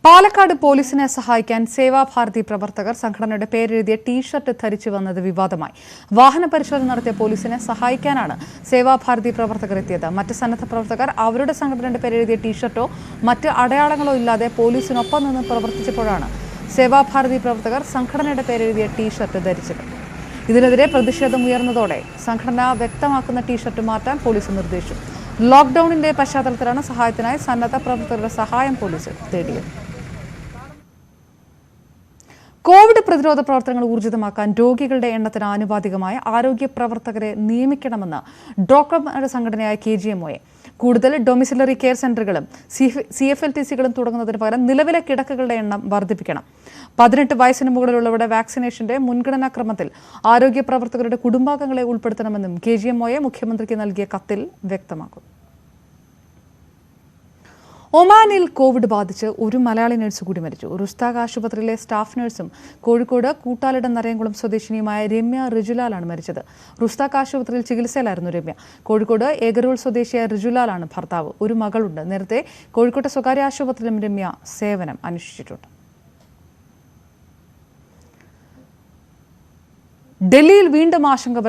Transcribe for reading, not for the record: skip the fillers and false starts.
പാലക്കാട് പോലീസിനെ സഹായിക്കാൻ സേവാഭാരതി പ്രവർത്തകർ സംഘടനയുടെ പേരെഴുതിയ ടീഷർട്ട് ധരിച്ചു വന്നത് വിവാദമായി. വാഹന പരിശോധന നടത്തിയ പോലീസിനെ സഹായിക്കാനാണ് സേവാഭാരതി പ്രവർത്തകർ എത്തിയത്. മറ്റ് സന്നദ്ധ പ്രവർത്തകർ അവരുടെ സംഘടനയുടെ പേരെഴുതിയ ടീഷർട്ടോ മറ്റ് അടയാളങ്ങളോ ഇല്ലാതെ പോലീസിനൊപ്പം നിന്ന് പ്രവർത്തിച്ചപ്പോഴാണ് സേവാഭാരതി പ്രവർത്തകർ സംഘടനയുടെ പേരെഴുതിയ ടീഷർട്ട് ധരിച്ചത്. ഇതിനെതിരെ പ്രതിഷേധം ഉയർന്നതോടെ സംഘടന വ്യക്തമാക്കുന്ന ടീഷർട്ട് മാറ്റാൻ പോലീസ് നിർദ്ദേശിച്ചു. ലോക്ക്ഡൌണിന്റെ പശ്ചാത്തലത്തിലാണ് സഹായത്തിനായി സന്നദ്ധ പ്രവർത്തകരുടെ സഹായം പോലീസ് തേടിയത്. കോവിഡ് പ്രതിരോധ പ്രവർത്തനങ്ങൾ ഊർജിതമാക്കാൻ രോഗികളുടെ എണ്ണത്തിന് ആനുപാതികമായ ആരോഗ്യ പ്രവർത്തകരെ നിയമിക്കണമെന്ന് ഡോക്ടർമാരുടെ സംഘടനയായ KGMOA. കൂടുതൽ ഡൊമിസിലറി കെയർ സെന്ററുകളും CFLTCകളും തുടങ്ങുന്നതിന് പകരം നിലവിലെ കിടക്കകളുടെ എണ്ണം വർദ്ധിപ്പിക്കണം. 18 വയസ്സിന് മുകളിലുള്ളവരുടെ വാക്സിനേഷന്റെ മുൻഗണനാക്രമത്തിൽ ആരോഗ്യ പ്രവർത്തകരുടെ കുടുംബാംഗങ്ങളെ ഉൾപ്പെടുത്തണമെന്നും KGMOA മുഖ്യമന്ത്രിക്ക് നൽകിയ കത്തിൽ വ്യക്തമാക്കുന്നു. ഒമാനിൽ കോവിഡ് ബാധിച്ച് ഒരു മലയാളി നഴ്സ് കൂടി മരിച്ചു. റുസ്താഖ് ആശുപത്രിയിലെ സ്റ്റാഫ് നഴ്സും കോഴിക്കോട് കൂട്ടാലിടം നരയംകുളം സ്വദേശിനിയുമായ രമ്യ റിജുലാലാണ് മരിച്ചത്. റുസ്താഖ് ആശുപത്രിയിൽ ചികിത്സയിലായിരുന്നു രമ്യ. കോഴിക്കോട് ഏകരൂൾ സ്വദേശിയായ റിജുലാലാണ് ഭർത്താവ്. ഒരു മകളുണ്ട്. നേരത്തെ കോഴിക്കോട്ടെ സ്വകാര്യ ആശുപത്രിയിലും രമ്യ സേവനം അനുഷ്ഠിച്ചിട്ടുണ്ട്. ഡൽഹിയിൽ വീണ്ടും ആശങ്ക